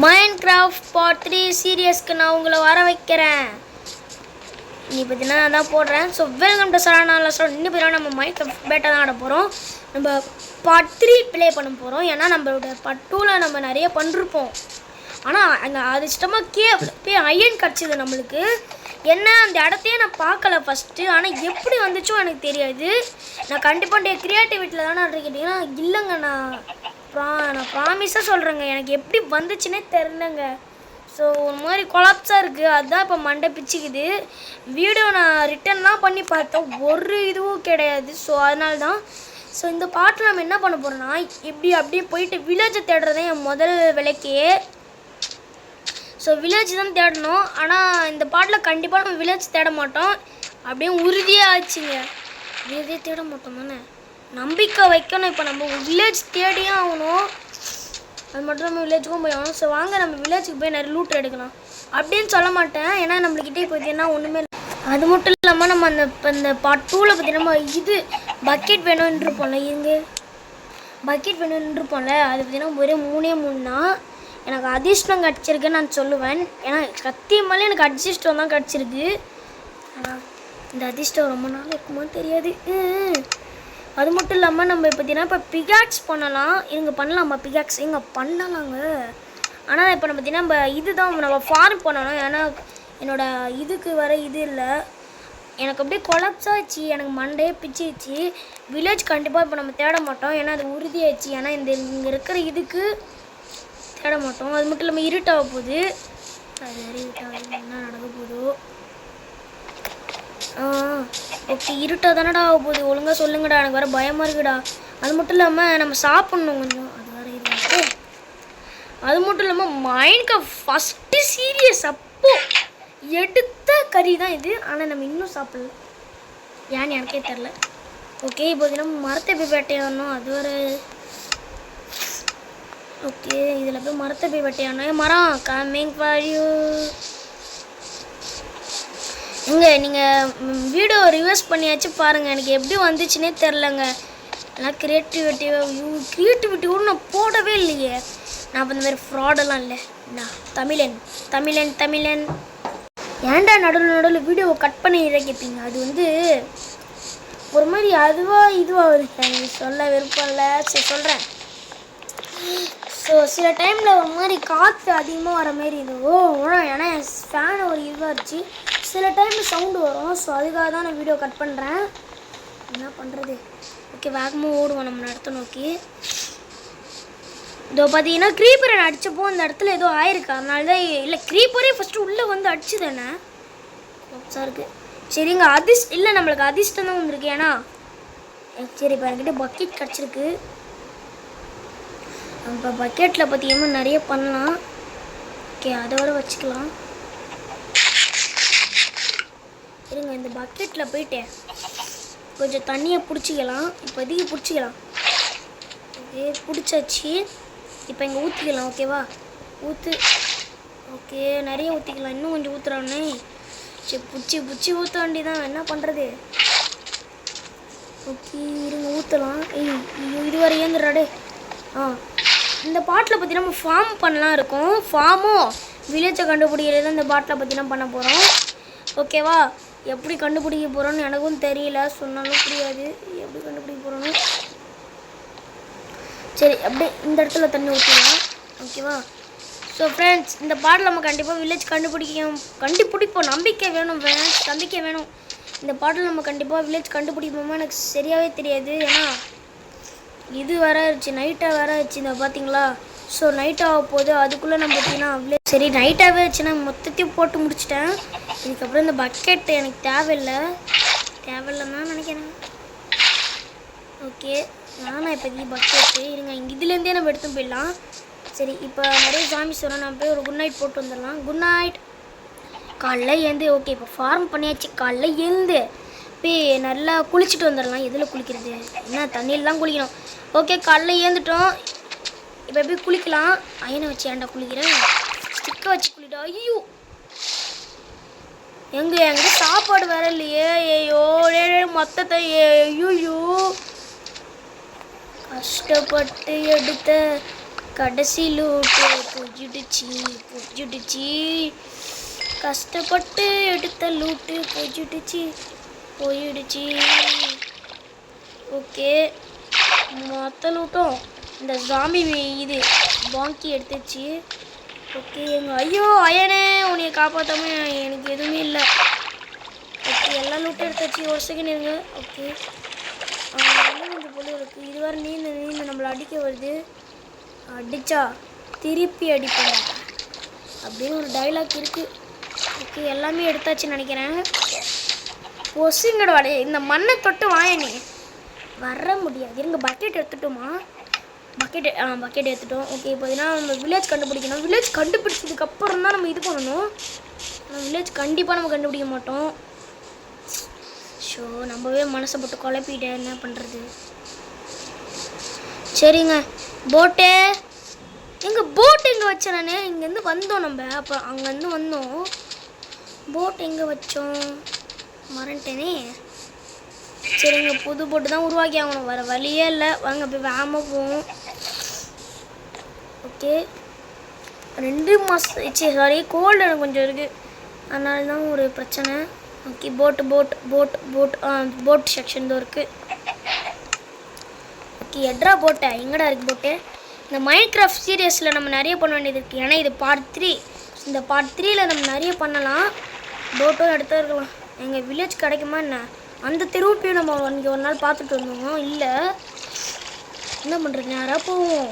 Minecraft part 3 சீரியஸ்க்கு நான் உங்களை வர வைக்கிறேன். நீ பார்த்தீங்கன்னா நான் தான் போடுறேன். ஸோ வெல்கம் டு சரணால. ஸோ இன்னும் பார்த்தீங்கன்னா நம்ம மைன்கிராஃப்ட் பேட்டா தான் ஆட போகிறோம். நம்ம பார்ட் 3 ப்ளே பண்ண போகிறோம். ஏன்னா நம்மளோட பார்ட் 2ல் நம்ம நிறைய பண்ணிருப்போம். ஆனால் அங்கே அது இஷ்டமாக போய் அயன் கிடச்சிது நம்மளுக்கு. என்ன அந்த இடத்தையே நான் பார்க்கல ஃபஸ்ட்டு. ஆனால் எப்படி வந்துச்சோ எனக்கு தெரியாது. நான் கண்டிப்பாக க்ரியேட்டிவிட்டியில் தானே கேட்டிங்கன்னா இல்லைங்க, நான் ப்ராமிஸாக சொல்கிறேங்க, எனக்கு எப்படி வந்துச்சுன்னே தெரிலங்க. ஸோ ஒரு மாதிரி கொலாப்ஸாக இருக்குது. அதுதான் இப்போ மண்டை பிச்சுக்குது. வீடியோ நான் ரிட்டர்ன்லாம் பண்ணி பார்த்தேன், ஒரு இதுவும் கிடையாது. ஸோ அதனால தான் ஸோ இந்த பாட்டில் நம்ம என்ன பண்ண போகிறோன்னா, இப்படி அப்படியே போயிட்டு வில்லேஜை தேடுறதே என் முதல் விலைக்கே. ஸோ வில்லேஜ் தான் தேடணும். ஆனால் இந்த பாட்டில் கண்டிப்பாக நம்ம வில்லேஜ் தேட மாட்டோம். அப்படியே உறுதியாக ஆச்சுங்க, வில்லேஜே தேட மாட்டோம் தானே, நம்பிக்கை வைக்கணும். இப்போ நம்ம வில்லேஜ் தேடியே ஆகணும். அது மட்டும் நம்ம வில்லேஜுக்கும் போய் ஆகணும். ஸோ வாங்க நம்ம வில்லேஜுக்கு போய் நிறைய லூட் எடுக்கலாம் அப்படின்னு சொல்ல மாட்டேன். ஏன்னா நம்மளுக்கிட்டே பார்த்தீங்கன்னா ஒன்றுமே இல்லை. அது மட்டும் இல்லாமல் நம்ம இந்த பார்ட் 2ல் பார்த்தீங்கன்னா இது பக்கெட் வேணும்னு இருப்போம்ல, இங்கே பக்கெட் வேணும்னு இருப்போம்ல, அது பார்த்தீங்கன்னா ஒரே 3 தான். எனக்கு அதிர்ஷ்டம் கிடச்சிருக்குன்னு நான் சொல்லுவேன். ஏன்னா சத்தியமாலே எனக்கு அதிர்ஷ்டம் தான் கிடச்சிருக்கு. ஆனால் இந்த அதிர்ஷ்டம் ரொம்ப நாள் இருக்குமோ தெரியாது. அது மட்டும் இல்லாமல் நம்ம பார்த்தீங்கன்னா இப்போ பிகாக்ஸ் பண்ணலாம். இவங்க பண்ணலாமா பிகாக்ஸ்? இங்கே பண்ணலாங்க. ஆனால் இப்போ நம்ம பார்த்தீங்கன்னா நம்ம இதுதான் நம்ம ஃபார்ம் பண்ணணும். ஏன்னா என்னோடய இதுக்கு வர இது இல்லை, எனக்கு அப்படியே கொலாப்ஸாகிடுச்சு, எனக்கு மண்டே பிச்சிச்சு. வில்லேஜ் கண்டிப்பாக இப்போ நம்ம தேட மாட்டோம். ஏன்னா அது உறுதியாகிடுச்சு. ஏன்னா இங்கே இருக்கிற இதுக்கு தேட மாட்டோம். அது மட்டும் இல்லாமல் இருட்டாக போகுது. அது வேறு இருட்டாக என்ன நடக்க போதோ. ஓகே, இருட்டாக தானடா ஆக போகுது, ஒழுங்காக சொல்லுங்கடா, எனக்கு வேறு பயமாக இருக்குடா. அது மட்டும் இல்லாமல் நம்ம சாப்பிட்ணும் கொஞ்சம், அது வேறு இது. அது மட்டும் இல்லாமல் மைன்கிராஃப்ட் ஃபஸ்ட்டு சீரியஸ் அப்போ எடுத்த கறி தான் இது. ஆனால் நம்ம இன்னும் சாப்பிடல, ஏன்னு எனக்கே தெரில. ஓகே, இப்போ நம்ம மரத்தை போய் வேட்டையாடணும், அது ஒரு ஓகே. இதில் போய் மரத்தை போய் வெட்டையாடணும். மரம் கம்மிங் ஃபார் யூ. இங்கே நீங்கள் வீடியோ ரிவர்ஸ் பண்ணியாச்சு பாருங்கள், எனக்கு எப்படி வந்துச்சுன்னே தெரிலங்க. எல்லாம் க்ரியேட்டிவிட்டி கூட நான் போடவே இல்லையே. நான் இப்போ இந்த மாதிரி ஃப்ராடெல்லாம் இல்லை. நான் தமிழன் ஏன்டா நடுவில் வீடியோவை கட் பண்ணி இறக்கிப்பீங்க? அது ஒரு மாதிரி இதுவாக இருக்கு, சொல்ல விருப்பம் இல்லை. சரி சொல்கிறேன். ஸோ சில டைமில் ஒரு மாதிரி காற்று அதிகமாக வர மாரி ஏன்னா என் ஃபேன் ஒரு இதுவாக இருந்துச்சு. சில டைமில் சவுண்டு வரும். ஸோ அதுக்காக தான் நான் வீடியோ கட் பண்ணுறேன். என்ன பண்ணுறது? ஓகே, வேகமாக ஓடுவோம் நம்ம இடத்த நோக்கி. இதோ பார்த்தீங்கன்னா க்ரீப்பரை அடித்தப்போ அந்த இடத்துல ஏதோ ஆயிருக்கு. அதனால தான் இல்லை, க்ரீப்பரே ஃபஸ்ட்டு உள்ளே வந்து அடிச்சு தானே சார் இருக்குது. சரிங்க, இல்லை நம்மளுக்கு அதிர்ஷ்டம் தான் வந்துருக்கு. ஏன்னா சரி இப்போ என்கிட்ட பக்கெட் கிடச்சிருக்கு. இப்போ பக்கெட்டில் பார்த்தீங்கன்னா நிறைய பண்ணலாம். ஓகே, அதை வர வச்சுக்கலாம். இருங்க, இந்த பக்கெட்டில் போயிட்டு கொஞ்சம் தண்ணியை பிடிச்சிக்கலாம். இப்போதைக்கு பிடிச்சிக்கலாம். ஓகே, பிடிச்சாச்சு. இப்போ இங்கே ஊற்றிக்கலாம். ஓகேவா? ஓகே, நிறைய ஊற்றிக்கலாம். இன்னும் கொஞ்சம் ஊற்றுறானே. சரி, பிடிச்சி ஊற்ற வேண்டியதான், என்ன பண்ணுறது? ஓகே, இருங்க ஊற்றலாம். இது வரை ஏந்துடாடே. இந்த பாட்டில் பார்த்தீங்கன்னா நம்ம ஃபார்ம் பண்ணலாம் இருக்கும். ஃபார்மும் வில்லேஜை கண்டுபிடிக்கிறது இந்த பாட்டில் பார்த்தீங்கன்னா பண்ண போகிறோம். ஓகேவா? எப்படி கண்டுபிடிக்க போகிறோன்னு எனக்கும் தெரியல, சொன்னாலும் புரியாது. எப்படி கண்டுபிடிக்க போகிறோன்னு. சரி, அப்படியே இந்த இடத்துல தண்ணி ஊற்றிடலாம். ஓகேவா? ஸோ ஃப்ரெண்ட்ஸ், இந்த பாட்டில் நம்ம கண்டிப்பாக வில்லேஜ் கண்டுபிடிப்போம். நம்பிக்கை வேணும் ஃப்ரெண்ட்ஸ், நம்பிக்கை வேணும். இந்த பாட்டில் நம்ம கண்டிப்பாக வில்லேஜ் கண்டுபிடிப்போமா எனக்கு சரியாகவே தெரியாது. ஏன்னா இது வேற ஆயிடுச்சு, நைட்டாக வேற ஆயிடுச்சு. இந்த பார்த்தீங்களா? ஸோ நைட் ஆக போகுது. அதுக்குள்ளே நம்ம பார்த்தீங்கன்னா சரி நைட்டாகவே ஆச்சுன்னா மொத்தத்தையும் போட்டு முடிச்சிட்டேன். இதுக்கப்புறம் இந்த பக்கெட் எனக்கு தேவையில்லைன்னு தான் நினைக்கிறேன். ஓகே, நானும் இப்போதைக்கு பக்கெட்டு இருங்க, இங்கே இதுலேருந்தே நம்ம எடுத்து போயிடலாம். சரி, இப்போ நிறைய ஜாமிஸ் வரும். நம்ம போய் ஒரு குட் நைட் போட்டு வந்துடலாம். Good night. காலைல ஏந்து ஓகே, இப்போ ஃபார்ம் பண்ணியாச்சு. காலைல ஏந்து போய் நல்லா குளிச்சுட்டு வந்துடலாம். எதில் குளிக்கிறது? என்ன தண்ணியில் தான் குளிக்கணும். ஓகே, காலைல ஏந்துட்டோம். இப்போ போய் குளிக்கலாம். அயனை வச்சு ஏன்டா குளிக்கிறேன்? ஸ்டிக்கை வச்சு குளிட்டா. ஐயோ, எங்கே சாப்பாடு வேற இல்லையே. ஐயோ மொத்தத்தை ஐயோ கஷ்டப்பட்டு எடுத்த கடைசி லூட்டு போயிடுச்சு. கஷ்டப்பட்டு எடுத்த லூட்டு போயிடுச்சு. ஓகே, மொத்த லூட்டும் இந்த ஜாம்பி இது பாங்கி எடுத்துச்சு. ஓகே, ஐயோ அயனே, உன்னைய காப்பாற்றாம எனக்கு எதுவுமே இல்லை. ஓகே, எல்லா லூட்டும் எடுத்தாச்சு. ஒரு செகண்ட் இருங்க. ஓகே, கொஞ்சம் போல இருக்குது. இது வரை நீந்து நம்மளை அடிக்க வருது. அடித்தா திருப்பி அடிப்பேன் அப்படின்னு ஒரு டைலாக் இருக்குது. ஓகே, எல்லாமே எடுத்தாச்சுன்னு நினைக்கிறேன். பொசுங்கட வாடே, இந்த மண்ணை தொட்டு வாயனே வர முடியாது. இருங்க, பக்கெட் எடுத்துட்டோமா? பக்கெட் எடுத்துட்டோம். ஓகே, இப்போ நம்ம வில்லேஜ் கண்டுபிடிக்கணும். வில்லேஜ் கண்டுபிடிச்சதுக்கப்புறம் தான் நம்ம இது பண்ணணும். வில்லேஜ் கண்டிப்பாக நம்ம கண்டுபிடிக்க மாட்டோம். ஷோ, நம்மவே மனசை போட்டு குழப்பிட்டேன். என்ன பண்ணுறது? சரிங்க, போட்டு போட் எங்கே வச்சேன் நான்? இங்கேருந்து வந்தோம் நம்ம. அப்போ அங்கேருந்து வந்தோம். போட் எங்கே வச்சோம்? மறந்துட்டேனே. சரிங்க, புது போட்டு தான் உருவாக்கி ஆகணும். வர வழியே இல்லை. வாங்க போய் வேகமாக போவோம். ஓகே, 2 மாதம் சாரி, கோல்டு எனக்கு கொஞ்சம் இருக்குது. அதனால தான் ஒரு பிரச்சனை. ஓகே, போட் செக்ஷன் தான் இருக்குது. ஓகே, எட்ரா போட்டை எங்கடா இருக்குது போட்டு? இந்த மைன்கிராஃப்ட் சீரியஸில் நம்ம நிறைய பண்ண வேண்டியது இருக்குது. ஏன்னா இது பார்ட் 3. இந்த பார்ட் 3ல் நம்ம நிறைய பண்ணலாம். போட்டும் எடுத்து இருக்கலாம். எங்கள் வில்லேஜ் கிடைக்குமா என்ன? அந்த தெருவுப்பையும் நம்ம இங்கே ஒரு நாள் பார்த்துட்டு வந்தோம். இல்லை, என்ன பண்ணுறது? நேராக போவோம்.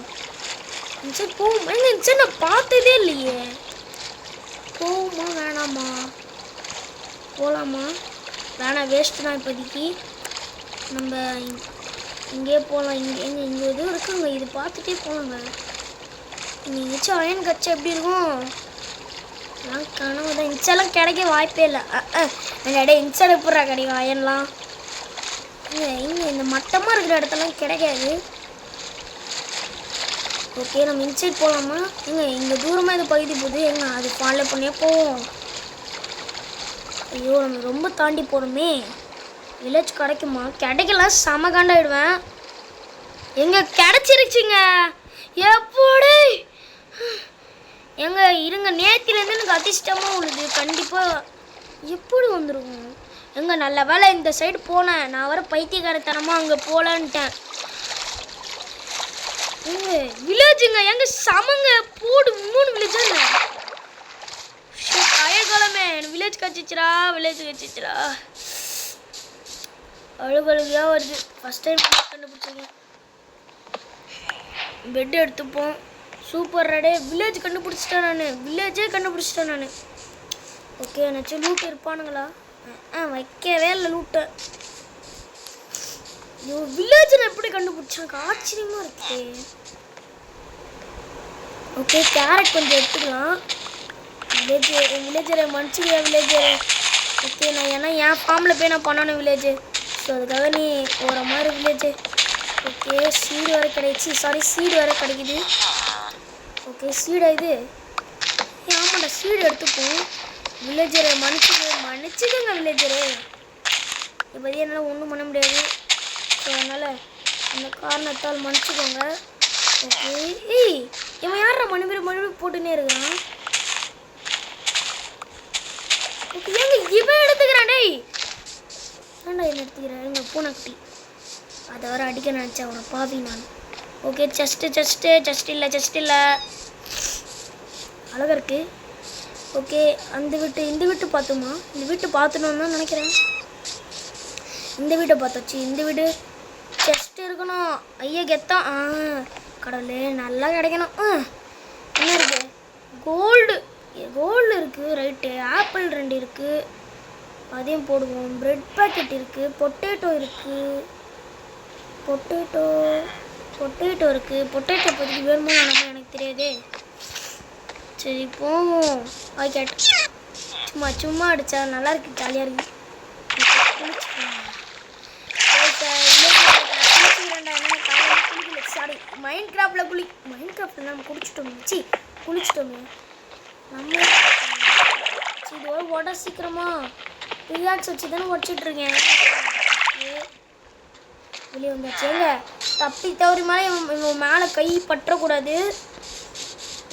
சரி போவோம். சரி, நான் பார்த்ததே இல்லையே. போவோமா வேணாமா? போகலாமா? வேணாம், வேஸ்ட்டு தான் இப்போதைக்கு. நம்ம இங்கே போகலாம். இங்கே எதுவும் இருக்குங்க. இது பார்த்துட்டே போகலாங்க. இங்கே அயன் கச்சா எப்படி இருக்கும்? நான் கனவு தான். இன்ச்செல்லாம் கிடைக்க வாய்ப்பே இல்லை. என்னடே, இன்ச்சல் எப்படா கிடைக்கும் அயன்லாம்? இங்கே இந்த மட்டமாக இருக்கிற இடத்தெல்லாம் கிடைக்காது. ஓகே, நம்ம இன்சைட் போகலாமா? இங்கே தூரமாக இது பகுதி போகுது. அது ஃபாலோ பண்ணியே போவோம். ஐயோ, நம்ம ரொம்ப தாண்டி போகிறோமே. வில்லேஜ் கிடைக்குமா? கிடைக்கலாம், செம காண்டாயிடுவேன். கிடச்சிருச்சுங்க. எப்படி இருங்க, நேத்திலேருந்து எனக்கு அதிர்ஷ்டமாக உள்ளது. கண்டிப்பாக எப்படி வந்துருக்கும்? நல்ல வேலை இந்த சைடு போனேன். நான் வர பைத்தியக்காரத்தனமாக அங்கே போகலான்ட்டேன். வில்லேஜுங்க சமங்க போடு 3 வில்லேஜா இல்லை? காலமே வில்லேஜ் கச்சிச்சிரா. அழுகழுகையாக வருது. ஃபஸ்ட் டைம் கண்டுபிடிச்சிருக்கேன். பெட் எடுத்துப்போம். சூப்பர் ரெடே. வில்லேஜ் கண்டுபிடிச்சிட்டேன் நான். ஓகே, நினச்சேன் லூட்டு இருப்பானுங்களா? வைக்கவே இல்லை லூட்டை. வில்லேஜில் எப்படி கண்டுபிடிச்சாங்க? ஆச்சரியமாக இருக்கு. ஓகே, கேரட் கொஞ்சம் எடுத்துக்கலாம். வில்லேஜரை மன்னிச்சுக்கியா வில்லேஜரை? ஓகே, நான் ஏன்னா என் ஃபார்மில் போய் நான் பண்ணணும் வில்லேஜு. ஸோ அதுக்காக நீ போகிற மாதிரி வில்லேஜு. ஓகே, சீடு வேறு கிடைக்குது. ஓகே, சீடா இது? ஆமாண்டா, சீடு எடுத்துப்போம். வில்லேஜரை மன்னிச்சுக்கோங்க வில்லேஜரு. இப்போதே என்னால் ஒன்றும் பண்ண முடியாது. ஸோ அதனால் அந்த காரணத்தால் மன்னிச்சுக்கோங்க. ஓகே, இவன் யாரா மறுபடியும் போட்டுன்னே இருக்கிறான்? ஓகே, இவன் எடுத்துக்கிறான். டேய், ஏன்டா என்ன எடுத்துக்கிறேன்? பூனைக்குட்டி அதை வர அடிக்க நினச்சேன். அவனை பாவி நான். ஓகே, ஜஸ்ட் இல்லை. அழகாக இருக்குது. ஓகே, இந்த வீட்டு பார்த்தோமா? இந்த வீட்டு பார்த்துணுன்னு தான் நினைக்கிறேன். இந்த வீட்டை பார்த்தாச்சு. இந்த வீடு செஸ்ட் இருக்கணும். ஐயா கெத்தான். கடவுளே, நல்லா கிடைக்கணும். என்ன இருக்குது? கோல்டு இருக்குது. ரைட்டு, ஆப்பிள் 2 இருக்குது. அதையும் போடுவோம். ப்ரெட் பேக்கெட் இருக்குது. பொட்டேட்டோ இருக்குது. பொட்டேட்டோ இருக்குது. பொட்டேட்டோ பற்றி வேணுமோ எனக்கு தெரியாதே. சரி போவோம். பாக்கெட் சும்மா அடித்தா நல்லா இருக்குது, ஜாலியாக இருக்குது. சாரி, மைன்கிராஃப்டில் நம்ம குளிச்சிட்டோமே நம்ம. இது உட சீக்கிரமா பிகாக்ஸ் வச்சு தானே உடச்சிட்ருக்கேன். வெளியே வந்தாச்சு. எங்க தப்பி தவறி மேலே இவன் மேலே கை பற்றக்கூடாது.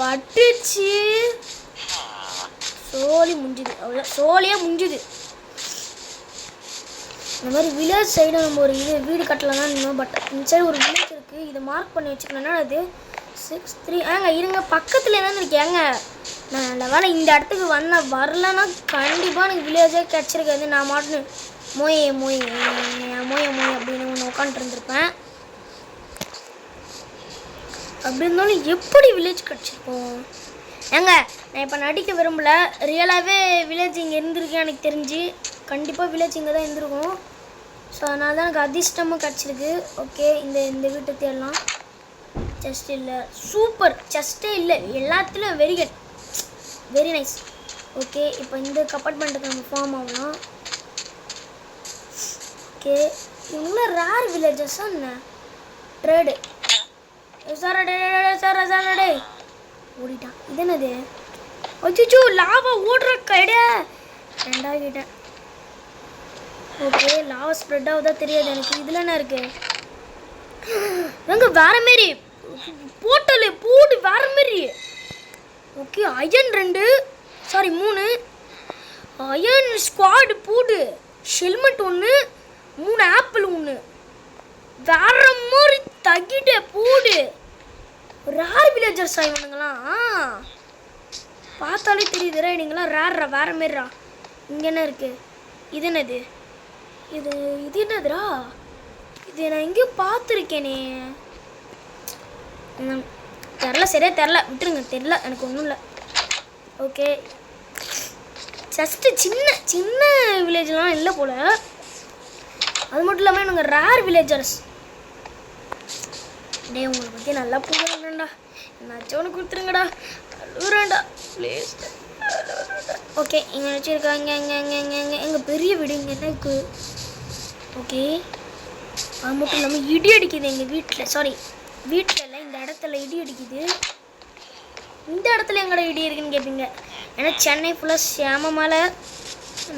பட்டுச்சு. சோழி முடிஞ்சுது. அவ்வளோ சோழியாக முடிஞ்சுது. இந்த மாதிரி வில்லேஜ் சைடு நம்ம ஒரு வீடு கட்டலாம் தான் இன்னும். பட் இந்த சைடு ஒரு வில்லேஜ் இருக்குது. இதை மார்க் பண்ணி வச்சுக்கணும்னா அது 6-3 இருங்க பக்கத்தில் என்னன்னு இருக்கேங்க. நான் நல்ல வேலை இந்த இடத்துக்கு வரலன்னா கண்டிப்பாக எனக்கு வில்லேஜே கிடச்சிருக்காது. நான் மாட்டுன்னு மோயே அப்படின்னு ஒன்று உட்காந்துட்டு இருந்திருப்பேன். அப்படி இருந்தாலும் எப்படி வில்லேஜ் கிடச்சிருப்போம் ஏங்க. நான் இப்போ நடிக்க விரும்பல. ரியலாகவே வில்லேஜ் இங்கே இருந்திருக்கேன் எனக்கு தெரிஞ்சு. கண்டிப்பாக வில்லேஜ் இங்கே தான் இருந்திருக்கும். ஸோ அதனால தான் எனக்கு அதிர்ஷ்டமும் கிடச்சிருக்கு. ஓகே இந்த வீட்டை தேடலாம். செஸ்ட் இல்லை. சூப்பர். செஸ்ட்டே இல்லை. எல்லாத்துலேயும் வெரி நைஸ். ஓகே இப்போ இந்த அப்பார்ட்மெண்ட்டுக்கு நம்ம ஃபார்ம் ஆகலாம். ஓகே இவங்களாம் ரேர் வில்லேஜஸா என்ன ட்ரேடு சாரடே ஓடிட்டான். இது என்னது? அச்சோ லாவா ஓடுற கைடே ரெண்டாகிட்டேன். ஓகே லாவா ஸ்ப்ரெட் ஆகுதா தெரியாது எனக்கு. இதில் என்ன இருக்கு? எங்க வேற மாரி போட்டலு பூடு வேற மாரி. Okay iron 3 iron squad boot helmet 1 3 apple 1 வேற மாதிரி தகிட பூடு. Rare villagers ஆகிவனுங்களாம். பார்த்தாலே தெரியுது நீங்களாம் ரேர்ரா வேற மாரிரா. இங்கே என்ன இருக்கு? இது என்னது? இது என்னதுரா? இது நான் எங்கேயும் பார்த்துருக்கேனே. தெரில சரியா தெரில விட்டுருங்க. தெரில எனக்கு ஒன்றும் இல்லை. ஓகே ஜஸ்ட்டு சின்ன வில்லேஜ்லாம் இல்லை போல். அது மட்டும் இல்லாமல் எனக்கு ரேர் வில்லேஜர்ஸ் டே உங்களை பற்றி நல்லா புரிஞ்சுடா. என்னாச்சும் ஒன்று கொடுத்துருங்கடா. அழுகுறேன்டா ப்ளீஸ். ஓகே இங்கே வச்சுருக்காங்க. எங்கள் பெரிய வீடு இங்கே என்ன இருக்குது? ஓகே அது மட்டும் இல்லாமல் இடி அடிக்குது எங்கள் வீட்டில். சாரி வீட்டில் இல்லை இந்த இடத்துல இடி அடிக்குது. இந்த இடத்துல எங்கட இடி இருக்குன்னு கேட்பீங்க. ஏன்னா சென்னை ஃபுல்லாக சேம மலை.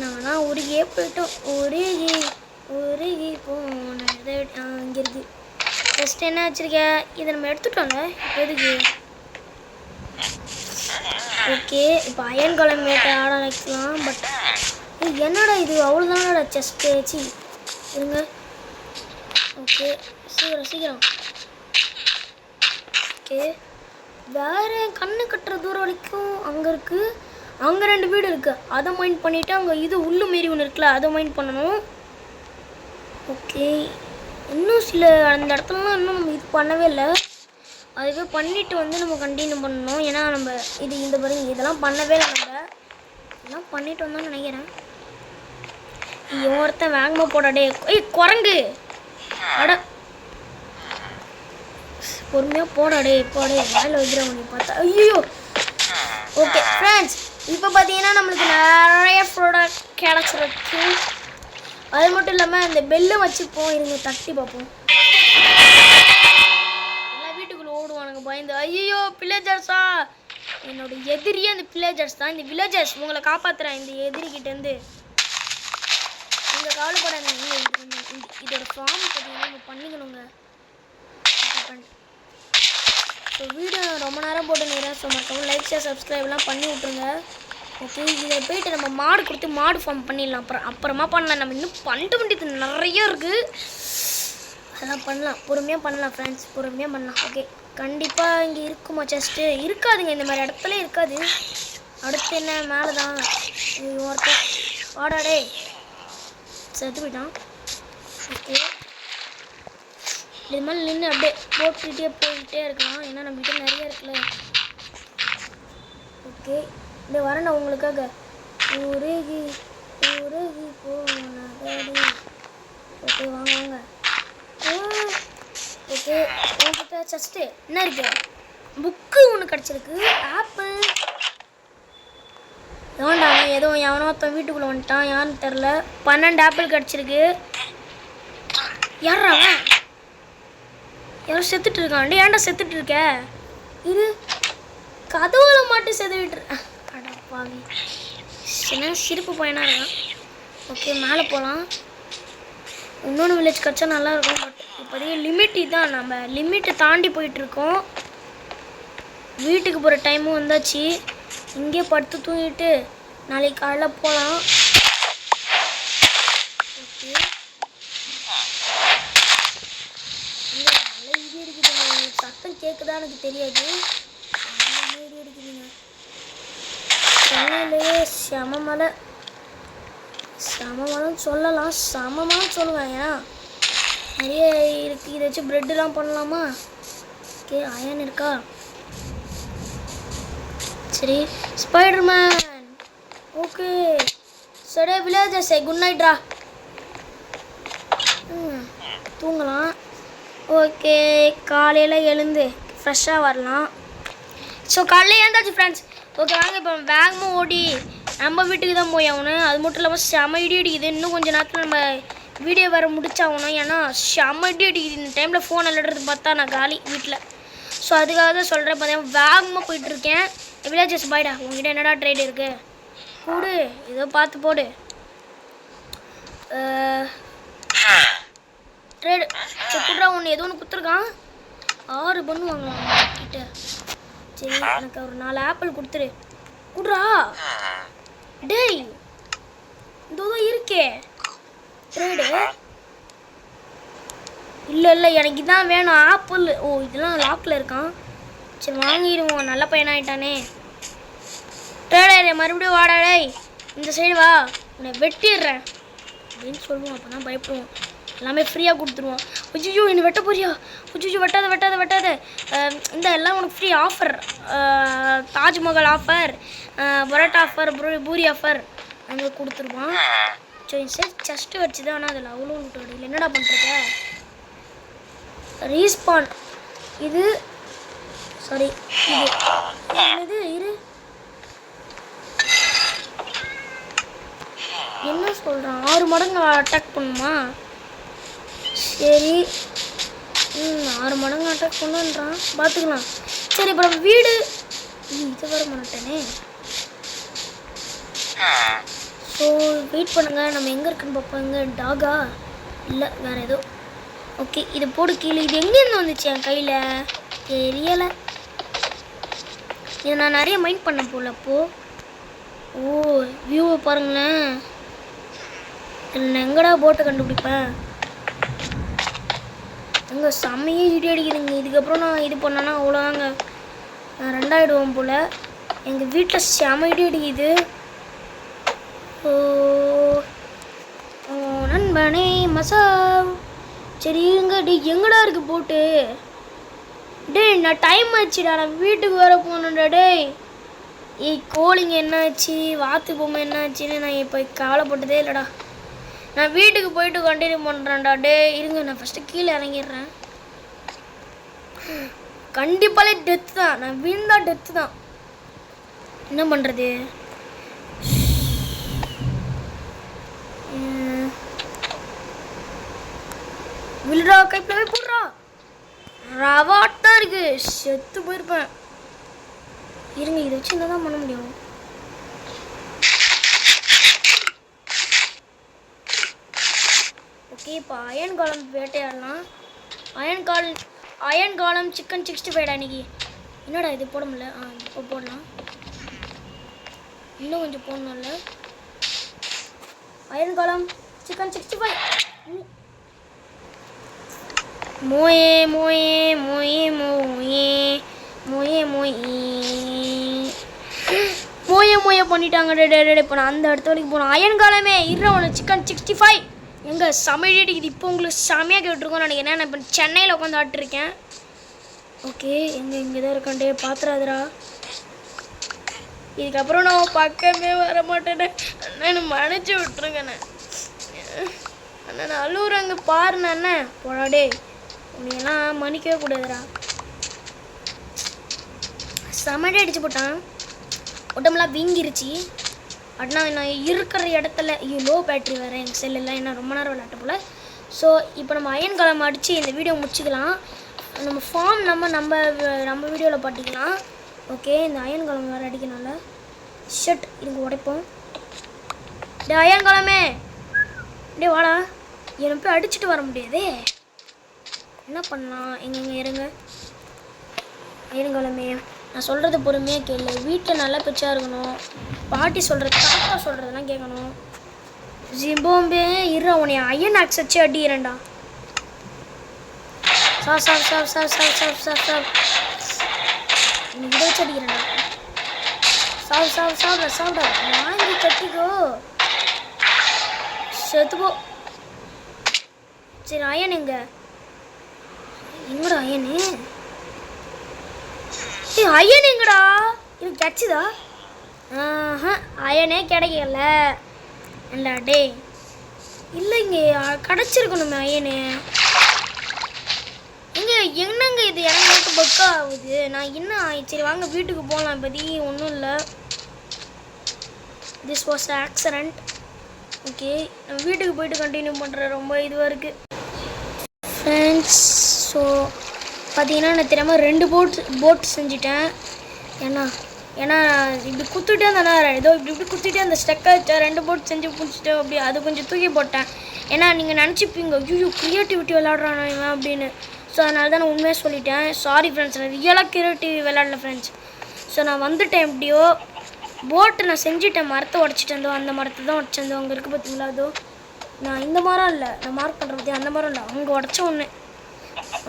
நான்லாம் உருகியே போயிட்டோம். உருகி போன இங்கே இருக்குது. ஃபஸ்ட்டு என்ன வச்சுருக்கேன்? இதை நம்ம எடுத்துட்டோம்ல எதுக்கு? ஓகே இப்போ அயன் காலம் வேட்டை ஆட வைக்கலாம். பட் என்னடா இது அவ்வளோதானடா செஸ்ட்டு சி இருங்க. ஓகே சீக்கிரம். ஓகே வேறு கண்ணு கட்டுற தூரம் வரைக்கும் அங்கே இருக்குது. அங்கே 2 வீடு இருக்குது. அதை மைண்ட் பண்ணிவிட்டு அங்கே இது உள்ளு மாரி ஒன்று இருக்குல்ல அதை மைண்ட் பண்ணணும். ஓகே இன்னும் சில அந்த இடத்துலலாம் இன்னும் நம்ம இது பண்ணவே இல்லை. அதுவே பண்ணிவிட்டு நம்ம கண்டினியூ பண்ணணும். ஏன்னா நம்ம இந்த பாருங்க இதெல்லாம் பண்ணவே இல்லை. நம்ம இதெல்லாம் பண்ணிட்டு வந்தோம்னு நினைக்கிறேன். ஒருத்தன் வேகமாக போடாடே. குரங்கு அட பொறுமையாக போடாடே வேலை வைக்கிறவங்க நீ பார்த்தா. ஐயோ ஓகே ஃப்ரெண்ட்ஸ் இப்போ பார்த்தீங்கன்னா நம்மளுக்கு நிறைய ப்ராடக்ட் கிடச்சிருக்கு. அது மட்டும் இல்லாமல் இந்த பெல்லை வச்சுப்போம். இருங்க தட்டி பார்ப்போம். எல்லாம் வீட்டுக்குள்ளே ஓடுவானுங்க பயந்து. ஐயோ வில்லேஜர்ஸா என்னோட எதிரியே அந்த வில்லேஜர்ஸ் தான். இந்த வில்லேஜர்ஸ் உங்களை காப்பாற்றுறேன் இந்த எதிரிக்கிட்டேருந்து. நீங்கள் கவலைப்படாதீங்க. இதோட ஃபார்ம் பார்த்தீங்கன்னா நம்ம பண்ணிக்கணுங்க. ஸோ வீடியோ ரொம்ப நேரம் போட்டு நேரம். ஸோ மறக்காம லைக் ஷேர் சப்ஸ்கிரைப்லாம் பண்ணி விட்ருங்க. ஓகே இதில் போய்ட்டு நம்ம மாடு கொடுத்து மாடு ஃபார்ம் பண்ணிடலாம். அப்புறமா பண்ணலாம். நம்ம இன்னும் பண்ண வேண்டியது நிறைய இருக்குது. அதெல்லாம் பண்ணலாம். பொறுமையாக பண்ணலாம் ஃப்ரெண்ட்ஸ். பொறுமையாக பண்ணலாம். ஓகே கண்டிப்பாக இங்கே இருக்குமா செஸ்ட்டு? இருக்காதுங்க. இந்த மாதிரி இடத்துல இருக்காது. அடுத்து என்ன மேலே தான் ஒருத்தர் வாடாடே செத்து போயிட்டான். ஓகே இது மாதிரி நின்று அப்படியே போயிட்டே இருக்கலாம். ஏன்னா நம்மகிட்ட நிறைய இருக்குல்ல. ஓகே இந்த வரேன் உங்களுக்காக. உருகி போனதடி. ஓகே வாங்க. ஓகே உங்ககிட்ட ஜஸ்ட்டு என்ன இருக்கு? புக்கு ஒன்று கிடச்சிருக்கு. ஆப்பிள் எவன்டா எவனோ ஒருத்தன் வீட்டுக்குள்ளே வந்துட்டான். யாருன்னு தெரில. 12 ஆப்பிள் கிடச்சிருக்கு. யாரா யாரும் செத்துட்டு இருக்கான். ஏன்டா செத்துட்டு இருக்க? இது கதவுல மாட்டு செதுவிட்டு அடப்பாவி என்ன சிரிப்பு பையனாக இருக்கான். ஓகே மேலே போகலாம். இன்னொன்று வில்லேஜ் கிடச்சா நல்லாயிருக்கும். பட் இப்போதைக்கு லிமிட் இதுதான், நம்ம லிமிட்டை தாண்டி போயிட்டுருக்கோம். வீட்டுக்கு போகிற டைமும் வந்தாச்சு. இங்கே படுத்து தூங்கிட்டு நாளைக்கு காலைல போகலாம். ஓகே, நல்லா இடி அடிக்குதுங்க. சத்தம் கேட்குதா எனக்கு தெரியாது. இடி அடிக்குதுங்க. சென்னையிலே செம மலை. செம மலைன்னு சொல்லலாம், செமமான்னு சொல்லுவேன். ஏன்னா நிறைய இருக்குது. இதை வச்சு ப்ரெட்டுலாம் பண்ணலாமா? ஓகே, அயன் இருக்கா? சரி, ஸ்பைடர்மேன். ஓகே, சரி வில்லேஜஸ் குட் நைட்ரா. தூங்கலாம். ஓகே, காலையில் எழுந்து ஃப்ரெஷ்ஷாக வரலாம். ஸோ காலையில் எழுந்தாச்சு ஃப்ரெண்ட்ஸ். ஓகே, வாங்க இப்போ வேகமாக ஓடி நம்ம வீட்டுக்கு தான் போய் ஆகணும். அது மட்டும் இல்லாமல் செம இடி அடிக்குது. இன்னும் கொஞ்சம் நேரத்தில் நம்ம வீடியோ வேறு முடிச்சாகணும். ஏன்னா செம இடி அடிக்குது. இந்த டைமில் ஃபோன் விளையாடுறது பார்த்தா நான் காலி வீட்டில். ஸோ அதுக்காக தான் சொல்கிறேன். பார்த்தீங்கன்னா வேகமாக போயிட்டுருக்கேன். வில்லேஜஸ் பாய்டா, உங்ககிட்ட என்னடா ட்ரேட் இருக்குது? கூடு, ஏதோ பார்த்து போடு. ட்ரேடு கூடுறா. ஒன்று ஏதோ ஒன்று கொடுத்துருக்கான். 6 பண்ணு வாங்கலாம் கிட்ட. சரி, எனக்கு ஒரு 4 ஆப்பிள் கொடுத்துரு. கூடுறா. டேய், இதோ இருக்கே ட்ரேடு. இல்லை எனக்கு இதான் வேணும், ஆப்பிள். ஓ, இதெல்லாம் லாக்கில் இருக்கான். சரி, வாங்கிடுவோம். நல்ல பையன் ஆகிட்டானே. ட்ரேடே மறுபடியும் வாடா. டேய், இந்த சைடு வா, உன்னை வெட்டிடுறேன் அப்படின்னு சொல்லுவோம். அப்போ தான் பயப்படுவோம். எல்லாமே ஃப்ரீயாக கொடுத்துருவோம். ஐயோ, என்னை வெட்ட போறியா? ஐயோ, வெட்டாத. இந்த எல்லாம் உனக்கு free offer. Taj Mahal offer, parotta offer, puri offer அங்கே கொடுத்துருவான். சரி, செஸ்ட்டு வச்சு தான். ஆனால் அதில் அவ்வளோ விட்டு என்னடா பண்ணுறத? ரீஸ்பான் இது. சாரி, இது இரு. என்ன சொல்கிறான்? 6 மடங்கு அட்டாக் பண்ணுமா? சரி, 6 மடங்கு அட்டாக் பண்ணுன்றான். பார்த்துக்கலாம். சரி, இப்போ நம்ம வீடு இதை வர மாட்டேனே. ஸோ வெயிட் பண்ணுங்கள், நம்ம எங்கே இருக்குன்னு பார்ப்போம். எங்கே டாகா? இல்லை, வேறு ஏதோ. ஓகே, இது போடு கீழே. இது எங்கேருந்து வந்துச்சு என் கையில் தெரியலை. இதை நான் நிறைய மைண்ட் பண்ண போல. அப்போது ஓ, வியூவை பாருங்களேன். இதில் எங்கடா போட்டை கண்டுபிடிப்பேன்? எங்கே செம்மையே இடி அடிக்குதுங்க. இதுக்கப்புறம் நான் இது பண்ணேன்னா அவ்வளோதாங்க, நான் 2 ஆகிடுவோம் போல். எங்கள் வீட்டில் செம இடி அடிக்குது. ஓ நண்பனே மசா. சரி, எங்கடா இருக்குது போட்டு? டேய், நான் டைம் ஆச்சுடா, நான் வீட்டுக்கு வர போகணுண்டா. டேய், கோழிங்க என்னாச்சு, வாத்து பொம்மை என்னாச்சுன்னு நான் இப்போ கவலைப்பட்டதே இல்லைடா. நான் வீட்டுக்கு போயிட்டு கண்டினியூ பண்ணுறேன்டா. டே இருங்க, நான் ஃபஸ்ட்டு கீழே இறங்கிடுறேன். கண்டிப்பாலே டெத்து தான். நான் விழுந்தா டெத்து தான். என்ன பண்ணுறது? விழுறா, கைப்பிலவே போடுறா. ரவாட்டாக இருக்கு, செத்து போயிருப்பேன். இருங்க, இதை வச்சு என்ன தான் பண்ண முடியும்? ஓகே, இப்போ அயன் காலம் வேட்டையாடலாம். அயன் காலம் சிக்கன் 65 அன்னைக்கு. என்னடா இது போட முடியல? இப்போ போடலாம். இன்னும் கொஞ்சம் போடணும்ல. அயன் காலம் சிக்கன் 65. மோயே மோயே மோயே மோயே மோயே மோயே மோயே மோயே பண்ணிட்டாங்க. டே இப்போ நான் அந்த இடத்து வரைக்கும் போனோம். அயன் காலமே இருற ஒன்று சிக்கன் 65 எங்கள் சமையல் அடிக்குது. இப்போ உங்களுக்கு செமையாக கேட்டுருக்கோன்னு நினைக்கிறேன். நான் இப்போ சென்னையில் உட்காந்து ஆட்டிருக்கேன். ஓகே, இங்கே தான் இருக்காண்டே, பாத்துறாதரா. இதுக்கப்புறம் நான் பக்கமே வர மாட்டேனே. நான் மன்னிச்சு விட்டுருங்கண்ணே. அண்ணா, நான் அழுவுறேங்க பாருண்ணா. அண்ணே போடாடே, உன்னையெல்லாம் மன்னிக்கவே கூடாதுடா. சமையல் அடிச்சு போட்டான், உடம்புலாம் வீங்கிருச்சு. அப்படின்னா நான் இருக்கிற இடத்துல லோ பேட்ரி வேறு எங்கள் செல்லில், ஏன்னா ரொம்ப நேரம் விளையாட்டு போல். ஸோ இப்போ நம்ம அயன் காலம் அடித்து இந்த வீடியோ முடிச்சுக்கலாம். நம்ம ஃபார்ம் நம்ம வீடியோவில் பாட்டிக்கலாம். ஓகே, இந்த அயன் காலம் வேறு அடிக்கணும்ல. ஷர்ட் இதுக்கு உடைப்போம். டே அயன் காலமே, டே வாடா. என்னை போய் அடிச்சுட்டு வர முடியாதே. என்ன பண்ணலாம்? எங்கெங்க இருங்க இருங்களமே, நான் சொல்கிறது பொறுமையாக கேளு. வீட்டில் நல்லா பிச்சா இருக்கணும். பாட்டி சொல்கிறது தாத்தா சொல்கிறதெல்லாம் கேட்கணும். ஜிம்போம்பே இரு, உன்னை அயன் ஆக்ஸ் வச்சு அடிக்கிறேன்டா. Sir sir sir sir sir sir sir sir இன்னைக்கு இதை வச்சு அடிக்கிறேன்டா. சாப்பிட சாப்பிட சாப்பிட சாப்பிட வாங்கி கட்டிக்கோ, செத்துப்போ. சரி அயன் எங்கடா அயனு? அயன் எங்கடா? இது கிடச்சிதா? அயனே கிடைக்கல இல்லை டே. இல்லைங்க, கிடச்சிருக்கணுமே அயனு. என்னங்க இது எனக்கு மட்டும் பக்கா ஆகுது. நான் என்ன சரி வாங்க வீட்டுக்கு போகலாம். இப்போதி ஒன்றும் இல்லை. This was accident. ஓகே, நான் வீட்டுக்கு போயிட்டு கண்டினியூ பண்ணுறேன். ரொம்ப இதுவாக இருக்குது ஃப்ரெண்ட்ஸ். ஸோ பார்த்தீங்கன்னா நான் தெரியாமல் 2 போட் செஞ்சுட்டேன். ஏன்னா இப்படி குத்துட்டே தானே ஏதோ இப்படி குத்திட்டே அந்த ஸ்டெக்கை 2 போட் செஞ்சு பிடிச்சிட்டு அப்படி அது கொஞ்சம் தூக்கி போட்டேன். ஏன்னா நீங்கள் நினச்சிப்பீங்க ஐயோ க்ரியேட்டிவிட்டி விளாட்றான் இவன் அப்படின்னு. ஸோ அதனால தான் நான் உண்மையாக சொல்லிட்டேன். சாரி ஃப்ரெண்ட்ஸ், நான் ரியலாக க்ரியேட்டிவ் விளாடல ஃப்ரெண்ட்ஸ். ஸோ நான் வந்துட்டேன். எப்படியோ போட்டு நான் செஞ்சுட்டேன். மரத்தை உடச்சிட்டு அந்த மரத்தை தான் உடச்சிருந்தோம். அங்கே இருக்குது பார்த்தீங்களா? அதோ நான் இந்த மரம் இல்லை, நான் மார்க் பண்ணுற பற்றி அந்த மரம் இல்லை, அங்கே உடச்ச ஒன்று.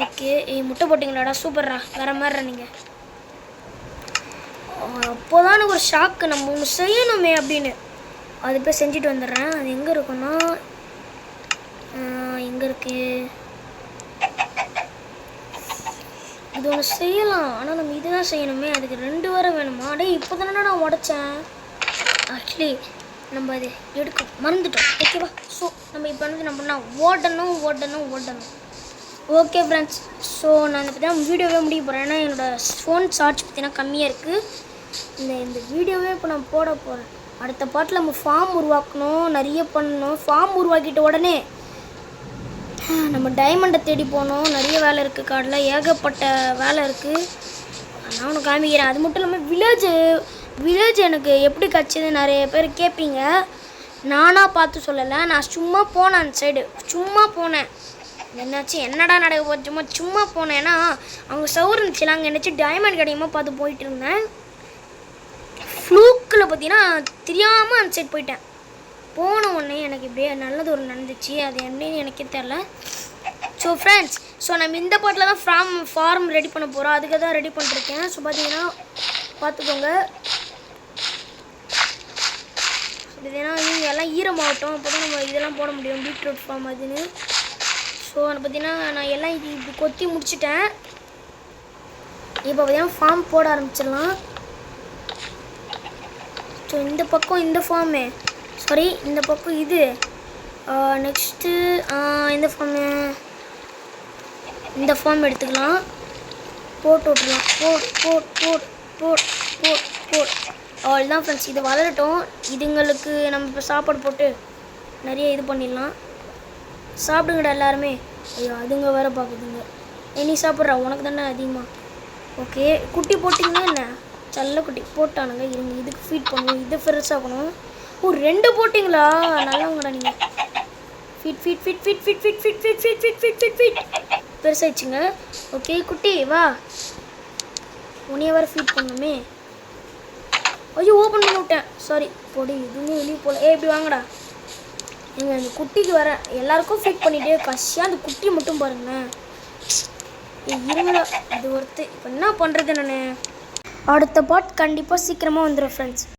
ஓகே, முட்டை போட்டிங்களாடா, சூப்பர்ரா, வேறு மாதிரிடா நீங்கள். அப்போதான் எனக்கு ஒரு ஷாக்கு, நம்ம ஒன்று செய்யணுமே அப்படின்னு. அது போய் செஞ்சுட்டு வந்துடுறேன். அது எங்கே இருக்குன்னா எங்கே இருக்கு? இது ஒன்று செய்யலாம், ஆனால் நம்ம இதுதான் செய்யணுமே. அதுக்கு 2 வரை வேணுமா? அடே இப்போ தானே நான் உடச்சேன். ஆக்சுவலி நம்ம அது எடுக்க மறந்துட்டோம். ஓகேவா? ஸோ நம்ம இப்போ வந்து நம்ம பண்ணால் ஓடணும். ஓகே ஃப்ரெண்ட்ஸ், ஸோ நான் இதை பற்றி தான் வீடியோவே முடிய போகிறேன். ஏன்னா என்னோடய ஃபோன் சார்ஜ் பார்த்தீங்கன்னா கம்மியாக இருக்குது. இந்த வீடியோவே இப்போ நான் போட போகிறேன். அடுத்த பாட்டில் நம்ம ஃபார்ம் உருவாக்கணும், நிறைய பண்ணணும். ஃபார்ம் உருவாக்கிட்ட உடனே நம்ம டைமண்டை தேடி போகணும். நிறைய வேலை இருக்குது, காட்டில் ஏகப்பட்ட வேலை இருக்குது. நான் ஒன்று காமிக்கிறேன். அது மட்டும் இல்லாமல் வில்லேஜ் எனக்கு எப்படி கிடச்சிது நிறைய பேர் கேட்பீங்க. நானாக பார்த்து சொல்லலை, நான் சும்மா போனேன். அந்த சைடு சும்மா போனேன். என்னாச்சு என்னடா நடக்க போச்சுமா சும்மா போனேன். ஏன்னா அவங்க சவுர் இருந்துச்சுல, அங்கே என்னாச்சு டைமண்ட் கிடைக்குமா பார்த்து போயிட்டு இருந்தேன். ஃப்ளூக்கில் பார்த்தீங்கன்னா தெரியாமல் அந்த சைடு போயிட்டேன். போன உடனே எனக்கு இப்படியே நல்லது ஒரு நடந்துச்சு. அது என்னன்னு எனக்கே தெரில. ஸோ ஃப்ரெண்ட்ஸ், ஸோ நம்ம இந்த பாட்டில் தான் ஃபார்ம் ரெடி பண்ண போகிறோம். அதுக்கு தான் ரெடி பண்ணிருக்கேன். ஸோ பார்த்தீங்கன்னா பார்த்துக்கோங்க. பார்த்தீங்கன்னா நீங்கள் எல்லாம் ஈரமாகட்டும், அப்போ தான் நம்ம இதெல்லாம் போட முடியும். பீட்ரூட் ஃபார்ம் அதுன்னு. ஸோ பார்த்தீங்கன்னா நான் எல்லாம் இது இப்படி கொத்தி முடிச்சிட்டேன். இப்போ பார்த்தீங்கன்னா ஃபார்ம் போட ஆரம்பிச்சிடலாம். ஸோ இந்த பக்கம் இந்த ஃபார்மு, சாரி இந்த பக்கம் இது. நெக்ஸ்ட்டு இந்த ஃபார்ம் எடுத்துக்கலாம். போட்டு விட்டுலாம். போட் அவ்வளோதான் ஃப்ரெண்ட்ஸ். இது வளரட்டும். இதுங்களுக்கு நம்ம இப்போ சாப்பாடு போட்டு நிறைய இது பண்ணிடலாம். சாப்பிடுங்கடா எல்லாருமே. ஐயோ அதுங்க வேறு பார்க்குதுங்க. நீ சாப்பிட்றா, உனக்கு தானே அதிகமாக. ஓகே, குட்டி போட்டிங்கன்னா என்ன செல்ல குட்டி போட்டானுங்க. இருங்க, இதுக்கு ஃபீட் பண்ணுவோம். இது பெருசாகணும். 2 போட்டிங்களா? நல்லவங்கடா நீங்கள். ஃபீட் பெருசாகிடுச்சுங்க. ஓகே குட்டி வா, உன்னைய வேறு ஃபீட் பண்ணணுமே. ஐயோ ஓப்பன் பண்ணி விட்டேன், சாரி. பொடி இதுவுமே வெளியே போகல. இப்படி வாங்கடா. எங்கள் அந்த குட்டிக்கு வர எல்லாருக்கும் ஃபீட் பண்ணிகிட்டே கஷ்டம். அந்த குட்டி மட்டும் பாருங்களேன். இருங்கடா, அது ஒருத்து. இப்போ என்ன பண்ணுறது நான்? அடுத்த பாட் கண்டிப்பாக சீக்கிரமாக வந்துடும் ஃப்ரெண்ட்ஸ்.